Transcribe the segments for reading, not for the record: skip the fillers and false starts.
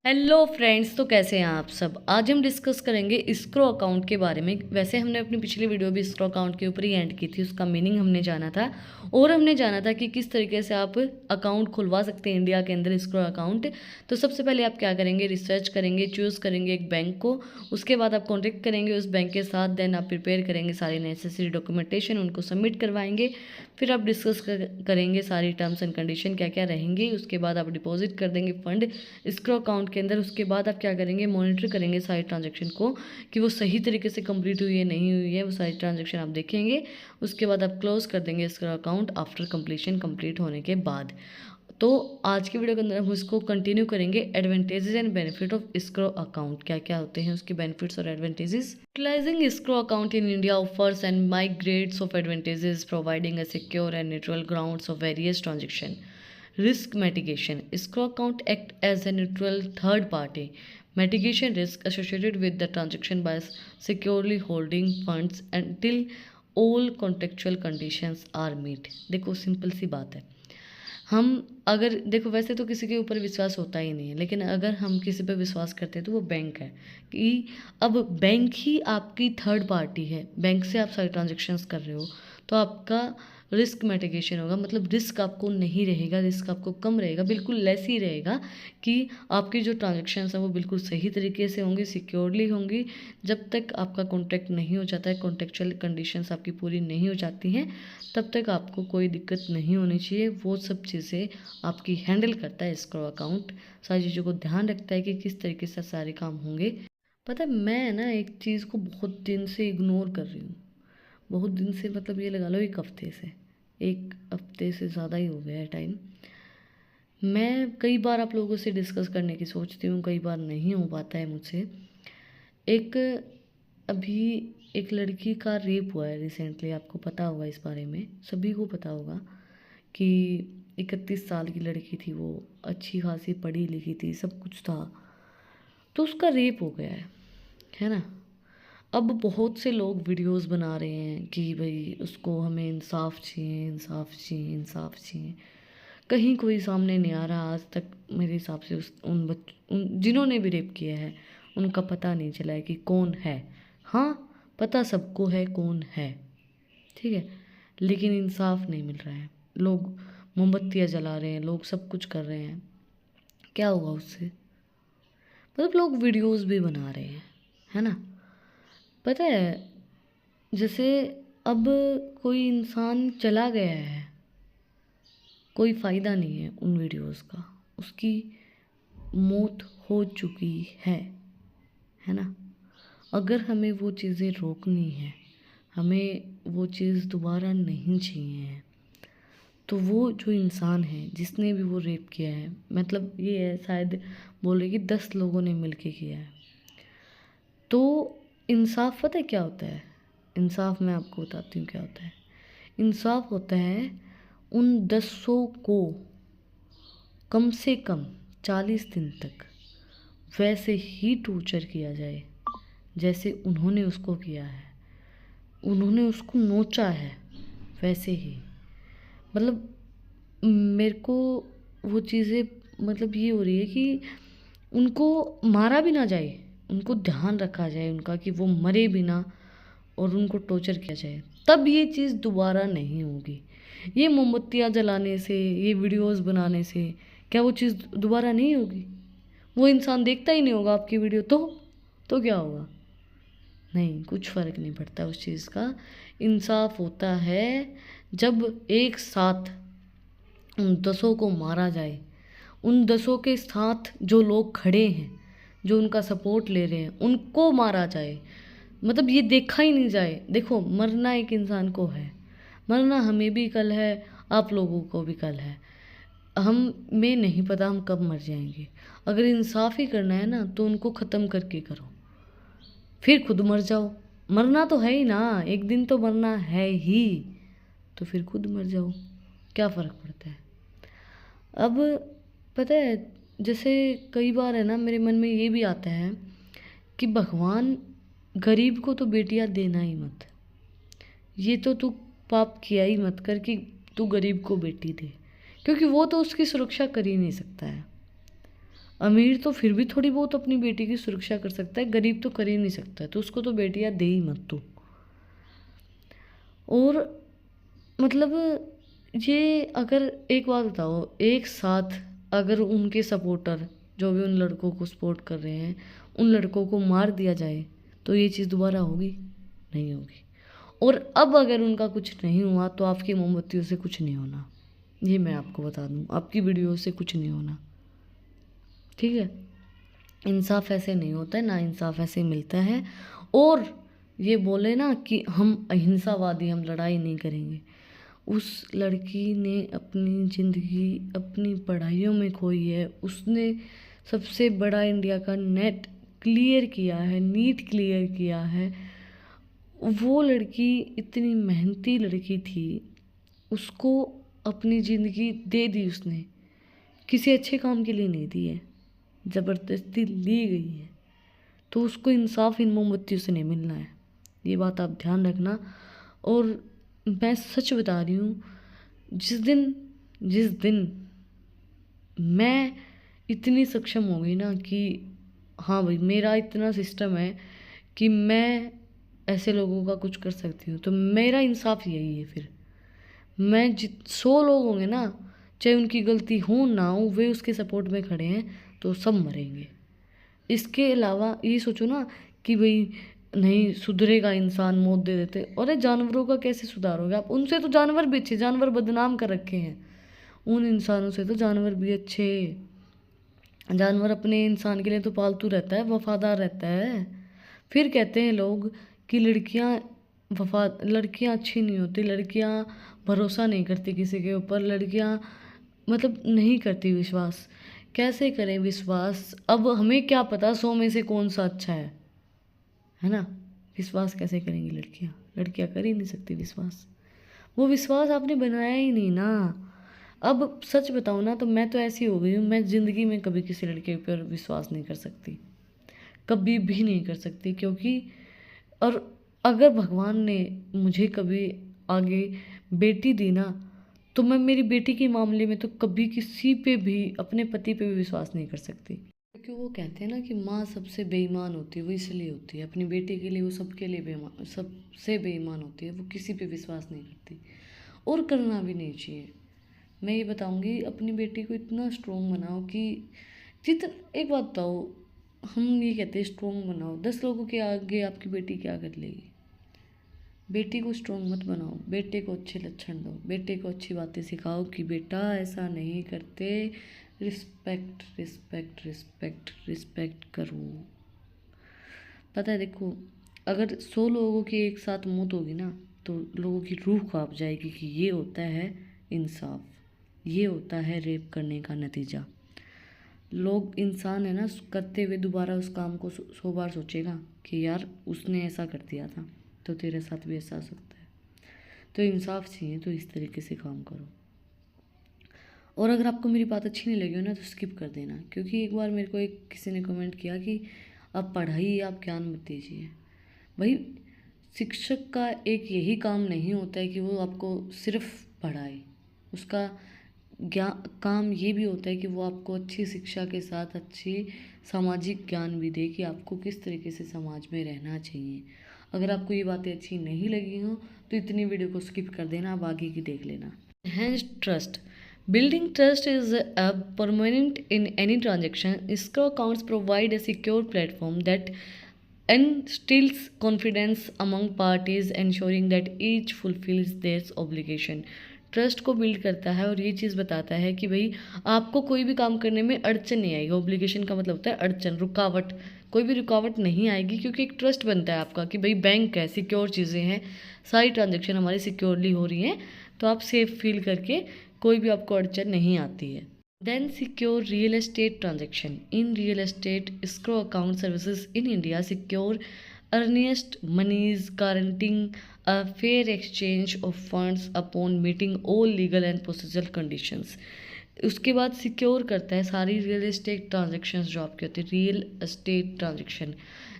Hello friends, तो कैसे हैं आप सब। आज हम डिस्कस करेंगे इस्क्रो अकाउंट के बारे में। वैसे हमने अपनी पिछली वीडियो भी इस्क्रो अकाउंट के ऊपर ही एंड की थी, उसका मीनिंग हमने जाना था और हमने जाना था कि किस तरीके से आप अकाउंट खुलवा सकते हैं इंडिया के अंदर इस्क्रो अकाउंट। तो सबसे पहले आप क्या करेंगे, रिसर्च करेंगे, चूज़ करेंगे एक बैंक को, उसके बाद आप कॉन्टेक्ट करेंगे उस बैंक के साथ, देन आप प्रिपेयर करेंगे सारी नेसेसरी डॉक्यूमेंटेशन, उनको सबमिट करवाएंगे। फिर आप डिस्कस करेंगे सारी टर्म्स एंड कंडीशन क्या क्या रहेंगी। उसके बाद आप डिपॉजिट कर देंगे फंड इस्क्रो अकाउंट के अंदर। उसके बाद आप क्या करेंगे, मॉनिटर करेंगे सारी ट्रांजैक्शन को कि वो सही तरीके से कंप्लीट हुई है नहीं हुई है, वो सारी ट्रांजैक्शन आप देखेंगे। उसके बाद आप क्लोज कर देंगे इस्क्रो अकाउंट आफ्टर कंप्लीशन, कंप्लीट होने के बाद। तो आज की वीडियो के अंदर हम इसको कंटिन्यू करेंगे, advantages and benefit of escrow account, क्या क्या होते हैं उसके बेनिफिट्स और advantages. Utilizing escrow account in India offers and migrates of advantages, providing a secure and neutral grounds of various transaction. Risk mitigation. Escrow account act as a neutral third party. Mitigation risk associated with the transaction by securely holding funds until all contextual conditions are met. देखो simple सी बात है। हम अगर देखो, वैसे तो किसी के ऊपर विश्वास होता ही नहीं है, लेकिन अगर हम किसी पर विश्वास करते हैं तो वो बैंक है। कि अब बैंक ही आपकी थर्ड पार्टी है, बैंक से आप सारे ट्रांजेक्शन्स कर रहे हो, तो आपका रिस्क मिटिगेशन होगा। मतलब रिस्क आपको नहीं रहेगा, रिस्क आपको कम रहेगा, बिल्कुल लेस ही रहेगा। कि आपकी जो ट्रांजेक्शन्स हैं वो बिल्कुल सही तरीके से होंगी, सिक्योरली होंगी। जब तक आपका कॉन्ट्रैक्ट नहीं हो जाता है, कॉन्ट्रेक्चुअल कंडीशंस आपकी पूरी नहीं हो जाती हैं, तब तक आपको कोई दिक्कत नहीं होनी चाहिए। वो सब चीज़ें आपकी हैंडल करता है इस्क्रो अकाउंट, सारी चीज़ों को ध्यान रखता है कि किस तरीके से सारे काम होंगे। पता है, मैं ना एक चीज़ को बहुत दिन से इग्नोर कर रही हूँ। बहुत दिन से मतलब ये लगा लो एक हफ्ते से ज़्यादा ही हो गया है टाइम। मैं कई बार आप लोगों से डिस्कस करने की सोचती हूँ, कई बार नहीं हो पाता है मुझसे। एक अभी एक लड़की का रेप हुआ है रिसेंटली, आपको पता होगा इस बारे में, सभी को पता होगा कि 31 साल की लड़की थी, वो अच्छी खासी पढ़ी लिखी थी, सब कुछ था, तो उसका रेप हो गया है ना। अब बहुत से लोग वीडियोस बना रहे हैं कि भाई उसको हमें इंसाफ चाहिए, इंसाफ चाहिए, इंसाफ चाहिए। कहीं कोई सामने नहीं आ रहा आज तक मेरे हिसाब से उन जिन्होंने भी रेप किया है उनका पता नहीं चला है कि कौन है। हाँ, पता सबको है कौन है, ठीक है, लेकिन इंसाफ नहीं मिल रहा है। लोग मोमबत्तियाँ जला रहे हैं, लोग सब कुछ कर रहे हैं, क्या होगा उससे। मतलब लोग वीडियोस भी बना रहे हैं, है ना। पता है, जैसे अब कोई इंसान चला गया है, कोई फ़ायदा नहीं है उन वीडियोस का, उसकी मौत हो चुकी है ना। अगर हमें वो चीज़ें रोकनी है, हमें वो चीज़ दोबारा नहीं चाहिए है, तो वो जो इंसान है जिसने भी वो रेप किया है, मतलब ये है शायद बोल रहे कि 10 लोगों ने मिलके किया है, तो इंसाफ पता है क्या होता है। इंसाफ मैं आपको बताती हूँ क्या होता है। इंसाफ होता है उन 10 को कम से कम 40 दिन तक वैसे ही टॉर्चर किया जाए जैसे उन्होंने उसको किया है, उन्होंने उसको नोचा है वैसे ही। मतलब मेरे को वो चीज़ें मतलब ये हो रही है कि उनको मारा भी ना जाए, उनको ध्यान रखा जाए उनका कि वो मरे भी ना, और उनको टॉर्चर किया जाए, तब ये चीज़ दोबारा नहीं होगी। ये मोमबत्तियाँ जलाने से, ये वीडियोस बनाने से क्या वो चीज़ दोबारा नहीं होगी। वो इंसान देखता ही नहीं होगा आपकी वीडियो, तो क्या होगा। नहीं, कुछ फ़र्क नहीं पड़ता उस चीज़ का। इंसाफ होता है जब एक साथ उन 10 को मारा जाए, उन 10 के साथ जो लोग खड़े हैं, जो उनका सपोर्ट ले रहे हैं, उनको मारा जाए। मतलब ये देखा ही नहीं जाए। देखो, मरना एक इंसान को है, मरना हमें भी कल है, आप लोगों को भी कल है। हमें नहीं पता हम कब मर जाएंगे। अगर इंसाफ ही करना है ना तो उनको ख़त्म करके करो, फिर खुद मर जाओ। मरना तो है ही ना, एक दिन तो मरना है ही, तो फिर खुद मर जाओ, क्या फ़र्क पड़ता है। अब पता है, जैसे कई बार है ना मेरे मन में ये भी आता है कि भगवान गरीब को तो बेटियां देना ही मत, ये तो तू पाप किया ही मत कर कि तू गरीब को बेटी दे, क्योंकि वो तो उसकी सुरक्षा कर ही नहीं सकता है। अमीर तो फिर भी थोड़ी बहुत अपनी बेटी की सुरक्षा कर सकता है, गरीब तो कर ही नहीं सकता है, तो उसको तो बेटियां दे ही मत तू। और मतलब ये, अगर एक बात बताओ, एक साथ अगर उनके सपोर्टर जो भी उन लड़कों को सपोर्ट कर रहे हैं, उन लड़कों को मार दिया जाए तो ये चीज़ दोबारा होगी? नहीं होगी। और अब अगर उनका कुछ नहीं हुआ तो आपकी मोमबत्तियों से कुछ नहीं होना, ये मैं आपको बता दूं, आपकी वीडियो से कुछ नहीं होना, ठीक है। इंसाफ ऐसे नहीं होता है, ना इंसाफ ऐसे मिलता है। और ये बोले ना कि हम अहिंसावादी, हम लड़ाई नहीं करेंगे, उस लड़की ने अपनी ज़िंदगी अपनी पढ़ाइयों में खोई है। उसने सबसे बड़ा इंडिया का नेट क्लियर किया है, नीट क्लियर किया है। वो लड़की इतनी मेहनती लड़की थी, उसको अपनी ज़िंदगी दे दी उसने, किसी अच्छे काम के लिए नहीं दी है, ज़बरदस्ती ली गई है। तो उसको इंसाफ इन मोमबत्तियों से नहीं मिलना है, ये बात आप ध्यान रखना। और मैं सच बता रही हूँ, जिस दिन मैं इतनी सक्षम हो गई ना कि हाँ भाई मेरा इतना सिस्टम है कि मैं ऐसे लोगों का कुछ कर सकती हूँ, तो मेरा इंसाफ यही है। फिर मैं 100 लोग होंगे ना, चाहे उनकी गलती हो ना हो, वे उसके सपोर्ट में खड़े हैं तो सब मरेंगे। इसके अलावा ये सोचो ना कि भाई नहीं सुधरेगा इंसान, मौत दे देते, अरे जानवरों का कैसे सुधारोगे आप? उनसे तो जानवर भी अच्छे, जानवर बदनाम कर रखे हैं, उन इंसानों से तो जानवर भी अच्छे। जानवर अपने इंसान के लिए तो पालतू रहता है, वफादार रहता है। फिर कहते हैं लोग कि लड़कियां अच्छी नहीं होती, लड़कियां भरोसा नहीं करती किसी के ऊपर, लड़कियां मतलब नहीं करती विश्वास। कैसे करें विश्वास? अब हमें क्या पता 100 में से कौन सा अच्छा है ना? विश्वास कैसे करेंगी लड़कियां? लड़कियां कर ही नहीं सकती विश्वास, वो विश्वास आपने बनाया ही नहीं ना। अब सच बताऊँ ना, तो मैं तो ऐसी हो गई हूँ, मैं ज़िंदगी में कभी किसी लड़के पर विश्वास नहीं कर सकती, कभी भी नहीं कर सकती। क्योंकि और अगर भगवान ने मुझे कभी आगे बेटी दी ना, तो मैं मेरी बेटी के मामले में तो कभी किसी पे भी, अपने पति पे भी विश्वास नहीं कर सकती। क्योंकि वो कहते हैं ना कि माँ सबसे बेईमान होती है, वो इसलिए होती है अपनी बेटी के लिए, वो सबके लिए बेईमान, सबसे बेईमान होती है, वो किसी पे विश्वास नहीं करती, और करना भी नहीं चाहिए। मैं ये बताऊंगी, अपनी बेटी को इतना स्ट्रोंग बनाओ कि एक बात बताओ, हम ये कहते हैं स्ट्रोंग बनाओ, 10 लोगों के आगे आपकी बेटी क्या कर लेगी? बेटी को स्ट्रोंग मत बनाओ, बेटे को अच्छे लक्षण दो, बेटे को अच्छी बातें सिखाओ कि बेटा ऐसा नहीं करते, रिस्पेक्ट रिस्पेक्ट रिस्पेक्ट रिस्पेक्ट करो। पता है देखो, अगर 100 लोगों की एक साथ मौत होगी ना, तो लोगों की रूह कांप जाएगी कि ये होता है इंसाफ, ये होता है रेप करने का नतीजा। लोग, इंसान है ना, करते हुए दोबारा उस काम को 100 बार सोचेगा कि यार उसने ऐसा कर दिया था, तो तेरे साथ भी ऐसा हो सकता है। तो इंसाफ चाहिए तो इस तरीके से काम करो। और अगर आपको मेरी बात अच्छी नहीं लगी हो ना, तो स्किप कर देना। क्योंकि एक बार मेरे को किसी ने कमेंट किया कि आप पढ़ाई, आप ज्ञान मत दीजिए। भाई शिक्षक का एक यही काम नहीं होता है कि वो आपको सिर्फ पढ़ाए, उसका काम ये भी होता है कि वो आपको अच्छी शिक्षा के साथ अच्छी सामाजिक ज्ञान भी दे कि आपको किस तरीके से समाज में रहना चाहिए। अगर आपको ये बातें अच्छी नहीं लगी हों तो इतनी वीडियो को स्किप कर देना, आप आगे की देख लेना। Enhance trust. Building trust is a permanent in any transaction. Escrow accounts provide a secure platform that instills confidence among parties, ensuring that each fulfills their obligation. Trust को बिल्ड करता है और ये चीज़ बताता है कि भाई आपको कोई भी काम करने में अड़चन नहीं आएगी। ऑब्लिगेशन का मतलब होता है अड़चन, रुकावट, कोई भी रुकावट नहीं आएगी, क्योंकि एक ट्रस्ट बनता है आपका कि भाई बैंक है, सिक्योर चीज़ें हैं, सारी ट्रांजेक्शन हमारी सिक्योरली हो रही हैं, तो आप सेफ फील करके कोई भी आपको अड़चन नहीं आती है। Then secure real estate transaction. In real estate escrow account services in India secure earnest monies guaranteeing a fair exchange of funds upon meeting all legal and procedural conditions. उसके बाद सिक्योर करता है सारी रियल एस्टेट ट्रांजेक्शन्स जो आपकी होती है, real estate transaction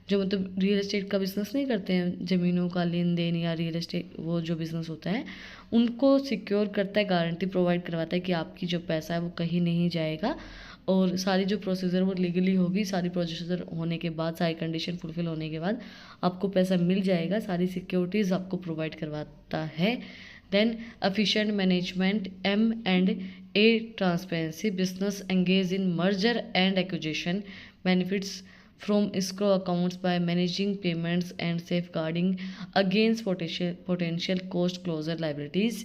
जो मतलब रियल एस्टेट का बिज़नेस नहीं करते हैं, ज़मीनों का लेन देन या रियल एस्टेट वो जो बिज़नेस होता है, उनको सिक्योर करता है, गारंटी प्रोवाइड करवाता है कि आपकी जो पैसा है वो कहीं नहीं जाएगा और सारी जो प्रोसीजर वो लीगली होगी। सारी प्रोसीजर होने के बाद, सारी कंडीशन फुलफिल होने के बाद आपको पैसा मिल जाएगा। सारी सिक्योरिटीज़ आपको प्रोवाइड करवाता है। Then efficient management, M&A transparency, business engage in merger and acquisition, benefits from escrow accounts by managing payments and safeguarding against potential cost closure liabilities।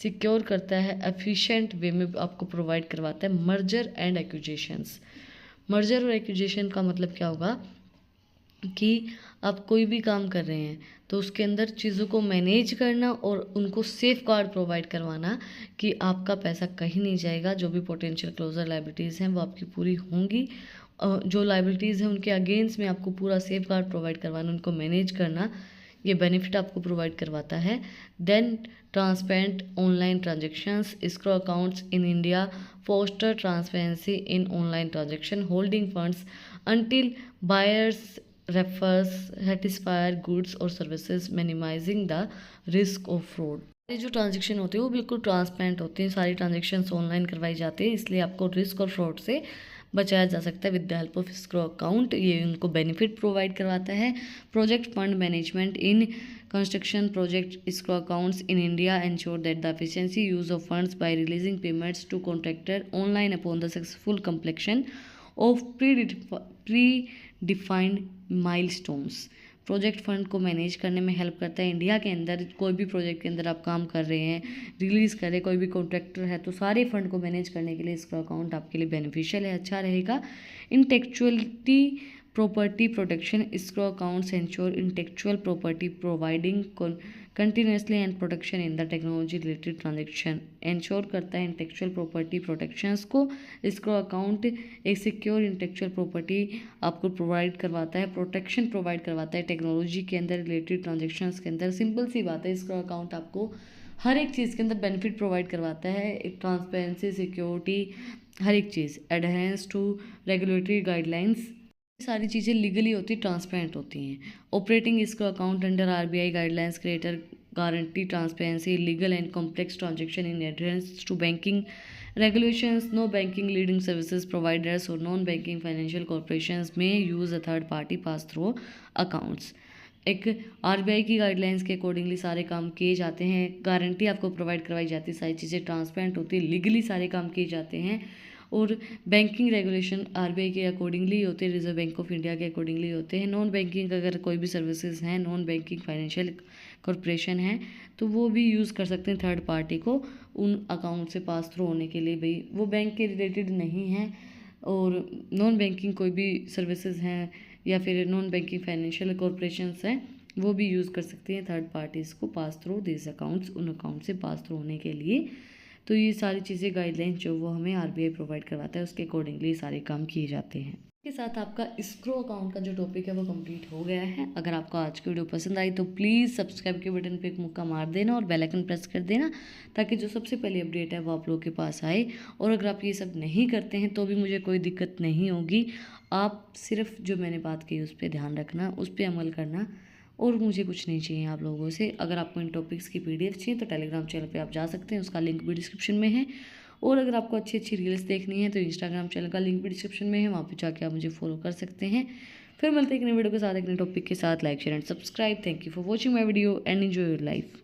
Secure करता है, एफिशिएंट वे में आपको प्रोवाइड करवाता है merger and acquisitions. Merger और acquisition का मतलब क्या होगा कि आप कोई भी काम कर रहे हैं तो उसके अंदर चीज़ों को मैनेज करना और उनको सेफ गार्ड प्रोवाइड करवाना कि आपका पैसा कहीं नहीं जाएगा। जो भी पोटेंशियल क्लोजर लाइबिलिटीज़ हैं वो आपकी पूरी होंगी। जो लाइबिलिटीज़ हैं उनके अगेंस्ट में आपको पूरा सेफ गार्ड प्रोवाइड करवाना, उनको मैनेज करना, ये बेनिफिट आपको प्रोवाइड करवाता है। Then transparent online transactions, escrow accounts in India foster transparency in online transaction, holding funds until buyers refers satisfier goods or services, minimizing the risk of fraud। ये जो transaction होते हैं वो बिल्कुल ट्रांसपेरेंट होते हैं, सारी ट्रांजेक्शन्स ऑनलाइन करवाई जाती है, इसलिए आपको रिस्क और फ्रॉड से बचाया जा सकता है with the help of escrow account. ये उनको बेनिफिट प्रोवाइड करवाता है। Project fund management in construction project, escrow accounts in India ensure that the efficiency use of funds by releasing payments to contractor online upon the successful completion of predefined milestones। Project fund को manage करने में help करता है। India के अंदर कोई भी project के अंदर आप काम कर रहे हैं, रिलीज़ कर रहे हैं, कोई भी कॉन्ट्रैक्टर है, तो सारे फंड को मैनेज करने के लिए escrow अकाउंट आपके लिए बेनिफिशियल है, अच्छा रहेगा। Intellectuality property protection, escrow accounts ensure intellectual property providing continuously and protection in the technology related transaction। Ensure करता है इंटेलेक्चुअल प्रॉपर्टी प्रोटेक्शंस को। escrow अकाउंट एक सिक्योर इंटेलेक्चुअल प्रॉपर्टी आपको प्रोवाइड करवाता है, प्रोटेक्शन प्रोवाइड करवाता है टेक्नोलॉजी के अंदर रिलेटेड ट्रांजेक्शन्स के अंदर। सिंपल सी बात है, escrow अकाउंट आपको हर एक चीज़ के अंदर बेनिफिट प्रोवाइड करवाता है, एक ट्रांसपेरेंसी, सिक्योरिटी, हर एक चीज़, एडहेरेंस टू रेगुलेटरी गाइडलाइंस, सारी चीज़ें लीगली होती, ट्रांसपेरेंट होती हैं। Operating escrow account under RBI guidelines creator guarantee transparency legal and complex transaction in adherence to banking regulations। No banking leading services providers or non-banking financial corporations may use a third party pass through accounts। एक RBI की guidelines के accordingly सारे काम किए जाते हैं, guarantee आपको provide करवाई जाती है, सारी चीज़ें ट्रांसपेरेंट होती है, लीगली सारे काम किए जाते हैं। और बैंकिंग रेगुलेशन RBI के अकॉर्डिंगली होते हैं, रिजर्व बैंक ऑफ इंडिया के अकॉर्डिंगली होते हैं। नॉन बैंकिंग अगर कोई भी सर्विसेज हैं, नॉन बैंकिंग फाइनेंशियल कॉरपोरेशन है, तो वो भी यूज़ कर सकते हैं थर्ड पार्टी को उन अकाउंट से पास थ्रू होने के लिए। भाई वो बैंक के रिलेटेड नहीं है और नॉन बैंकिंग कोई भी सर्विसेज हैं या फिर नॉन बैंकिंग फाइनेंशियल कॉरपोरेशंस हैं, वो भी यूज़ कर सकते हैं थर्ड पार्टीज़ को पास थ्रू दिस अकाउंट्स, उन अकाउंट से पास थ्रू होने के लिए। तो ये सारी चीज़ें गाइडलाइंस जो वो हमें RBI प्रोवाइड करवाता है, उसके अकॉर्डिंगली सारे काम किए जाते हैं। के साथ आपका escrow अकाउंट का जो टॉपिक है वो कंप्लीट हो गया है। अगर आपको आज की वीडियो पसंद आई तो प्लीज़ सब्सक्राइब के बटन पे एक मुक्का मार देना और बेल आइकन प्रेस कर देना, ताकि जो सबसे पहली अपडेट है वो आप लोगों के पास आए। और अगर आप ये सब नहीं करते हैं तो भी मुझे कोई दिक्कत नहीं होगी, आप सिर्फ जो मैंने बात की उस पर ध्यान रखना, उस पर अमल करना, और मुझे कुछ नहीं चाहिए आप लोगों से। अगर आपको इन टॉपिक्स की PDF चाहिए तो टेलीग्राम चैनल पे आप जा सकते हैं, उसका लिंक भी डिस्क्रिप्शन में है। और अगर आपको अच्छी अच्छी रील्स देखनी है तो इंस्टाग्राम चैनल का लिंक भी डिस्क्रिप्शन में है, वहाँ पे जाके आप मुझे फॉलो कर सकते हैं। फिर मिलते हैं एक नई वीडियो के साथ, एक नए टॉपिक के साथ। Like share and subscribe. Thank you for watching my video and enjoy your life.